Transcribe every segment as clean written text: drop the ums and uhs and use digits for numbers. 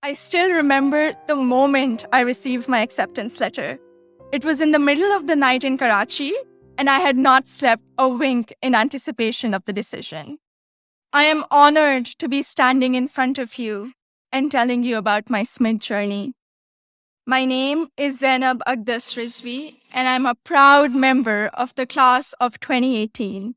I still remember the moment I received my acceptance letter. It was in the middle of the night in Karachi, and I had not slept a wink in anticipation of the decision. I am honored to be standing in front of you and telling you about my SMID journey. My name is Zainab Agdas Rizvi, and I'm a proud member of the class of 2018.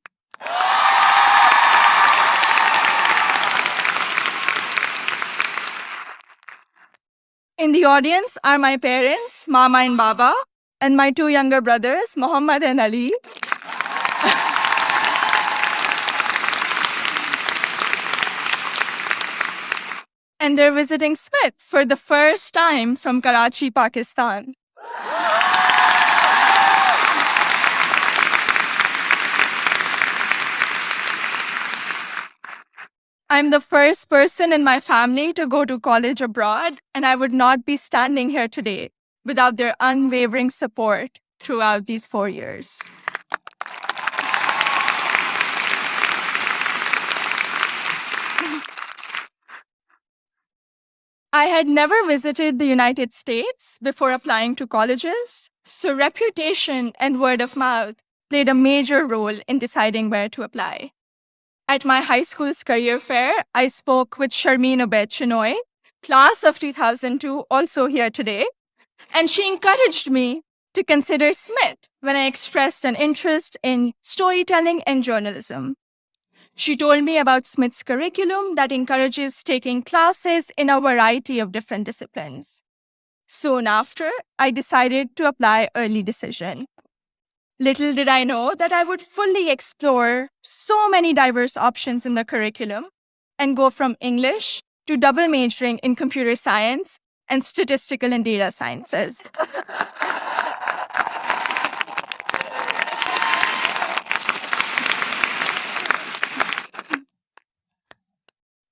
In the audience are my parents, Mama and Baba, and my two younger brothers, Muhammad and Ali. And they're visiting Smith for the first time from Karachi, Pakistan. I'm the first person in my family to go to college abroad, and I would not be standing here today without their unwavering support throughout these 4 years. I had never visited the United States before applying to colleges, so reputation and word of mouth played a major role in deciding where to apply. At my high school's career fair, I spoke with Sharmeen Obaid Chinoy, class of 2002, also here today, and she encouraged me to consider Smith when I expressed an interest in storytelling and journalism. She told me about Smith's curriculum that encourages taking classes in a variety of different disciplines. Soon after, I decided to apply early decision. Little did I know that I would fully explore so many diverse options in the curriculum and go from English to double majoring in computer science and statistical and data sciences.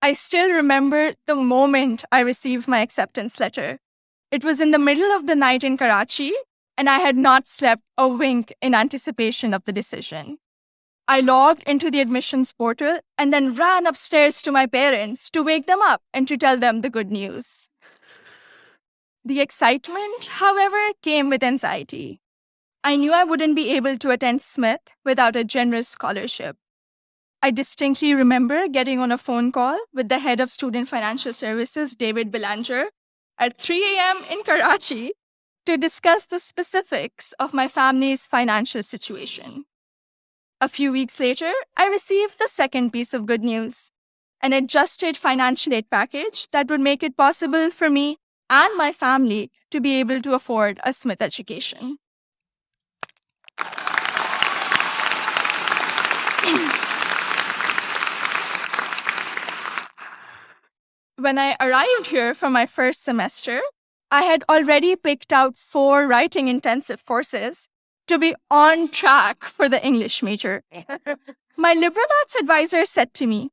I still remember the moment I received my acceptance letter. It was in the middle of the night in Karachi, and I had not slept a wink in anticipation of the decision. I logged into the admissions portal and then ran upstairs to my parents to wake them up and to tell them the good news. The excitement, however, came with anxiety. I knew I wouldn't be able to attend Smith without a generous scholarship. I distinctly remember getting on a phone call with the head of Student Financial Services, David Belanger, at 3 a.m. in Karachi to discuss the specifics of my family's financial situation. A few weeks later, I received the second piece of good news, an adjusted financial aid package that would make it possible for me and my family to be able to afford a Smith education. When I arrived here for my first semester, I had already picked out 4 writing-intensive courses to be on track for the English major. My liberal arts advisor said to me,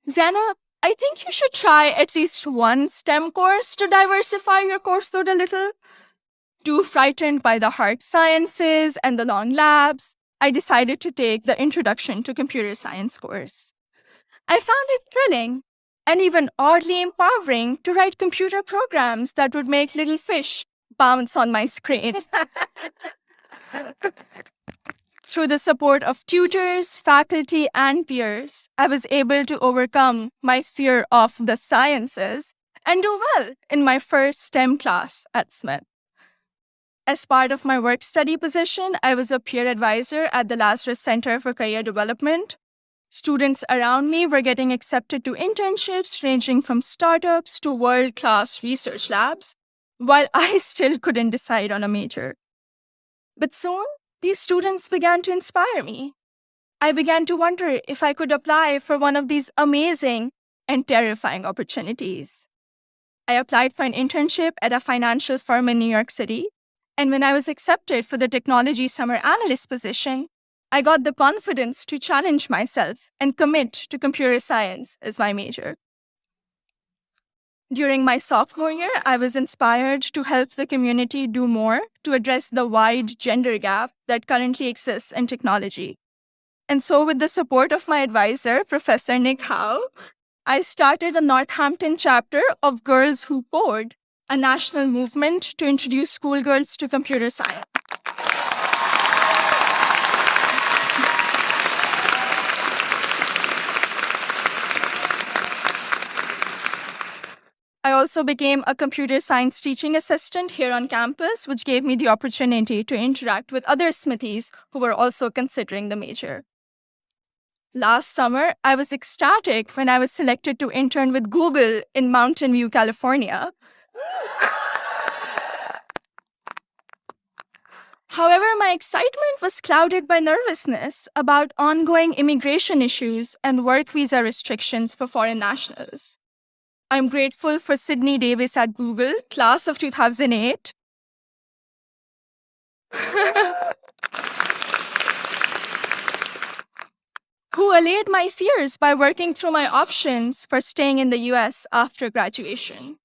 "Zainab, I think you should try at least one STEM course to diversify your course load a little." Too frightened by the hard sciences and the long labs, I decided to take the Introduction to Computer Science course. I found it thrilling and even oddly empowering to write computer programs that would make little fish bounce on my screen. Through the support of tutors, faculty, and peers, I was able to overcome my fear of the sciences and do well in my first STEM class at Smith. As part of my work-study position, I was a peer advisor at the Lazarus Center for Career Development. Students around me were getting accepted to internships ranging from startups to world-class research labs, while I still couldn't decide on a major. But soon, these students began to inspire me. I began to wonder if I could apply for one of these amazing and terrifying opportunities. I applied for an internship at a financial firm in New York City, and when I was accepted for the technology summer analyst position, I got the confidence to challenge myself and commit to computer science as my major. During my sophomore year, I was inspired to help the community do more to address the wide gender gap that currently exists in technology. And so with the support of my advisor, Professor Nick Howe, I started the Northampton chapter of Girls Who Code, a national movement to introduce schoolgirls to computer science. I also became a computer science teaching assistant here on campus, which gave me the opportunity to interact with other Smithies who were also considering the major. Last summer, I was ecstatic when I was selected to intern with Google in Mountain View, California. However, my excitement was clouded by nervousness about ongoing immigration issues and work visa restrictions for foreign nationals. I'm grateful for Sydney Davis at Google, class of 2008. Who allayed my fears by working through my options for staying in the US after graduation.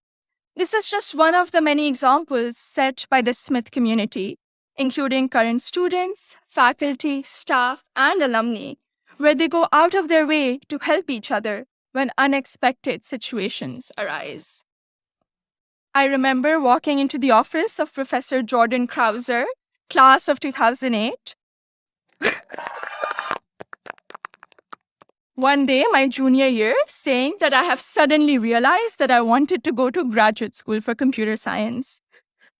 This is just one of the many examples set by the Smith community, including current students, faculty, staff, and alumni, where they go out of their way to help each other when unexpected situations arise. I remember walking into the office of Professor Jordan Krauser, class of 2008. One day, my junior year, saying that I have suddenly realized that I wanted to go to graduate school for computer science.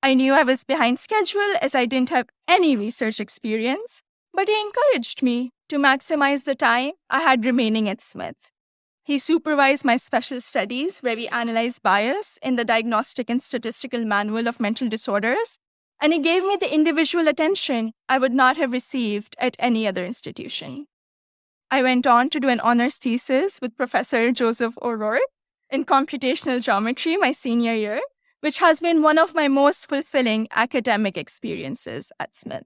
I knew I was behind schedule as I didn't have any research experience, but he encouraged me to maximize the time I had remaining at Smith. He supervised my special studies, where we analyzed bias in the Diagnostic and Statistical Manual of Mental Disorders, and he gave me the individual attention I would not have received at any other institution. I went on to do an honors thesis with Professor Joseph O'Rourke in computational geometry my senior year, which has been one of my most fulfilling academic experiences at Smith.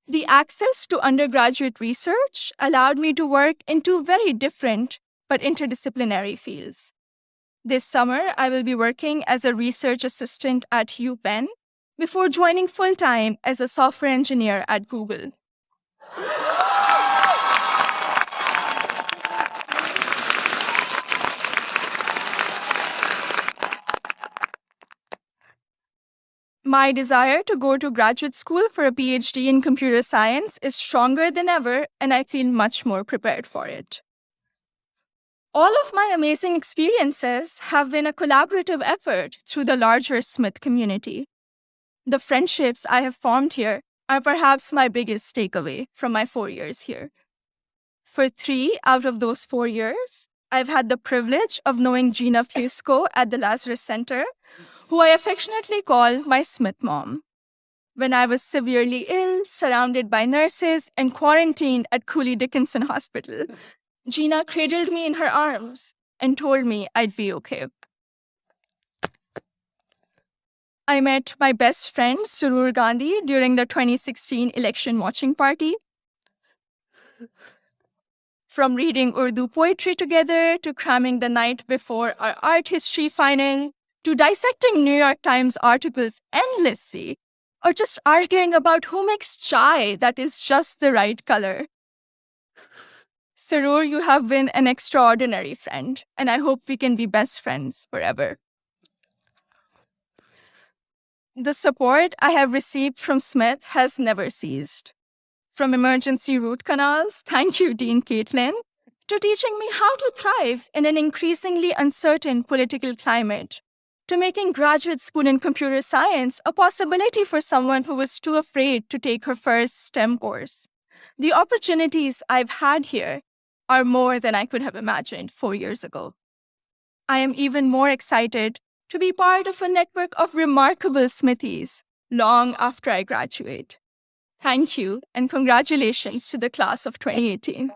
The access to undergraduate research allowed me to work in two very different but interdisciplinary fields. This summer, I will be working as a research assistant at UPenn before joining full-time as a software engineer at Google. My desire to go to graduate school for a PhD in computer science is stronger than ever, and I feel much more prepared for it. All of my amazing experiences have been a collaborative effort through the larger Smith community. The friendships I have formed here are perhaps my biggest takeaway from my 4 years here. For 3 out of those 4 years, I've had the privilege of knowing Gina Fusco at the Lazarus Center, who I affectionately call my Smith mom. When I was severely ill, surrounded by nurses, and quarantined at Cooley Dickinson Hospital, Gina cradled me in her arms and told me I'd be okay. I met my best friend, Surur Gandhi, during the 2016 election watching party. From reading Urdu poetry together, to cramming the night before our art history final, to dissecting New York Times articles endlessly, or just arguing about who makes chai that is just the right color. Sarur, you have been an extraordinary friend, and I hope we can be best friends forever. The support I have received from Smith has never ceased. From emergency root canals, thank you, Dean Caitlin, to teaching me how to thrive in an increasingly uncertain political climate, to making graduate school in computer science a possibility for someone who was too afraid to take her first STEM course. The opportunities I've had here are more than I could have imagined 4 years ago. I am even more excited to be part of a network of remarkable Smithies long after I graduate. Thank you, and congratulations to the class of 2018.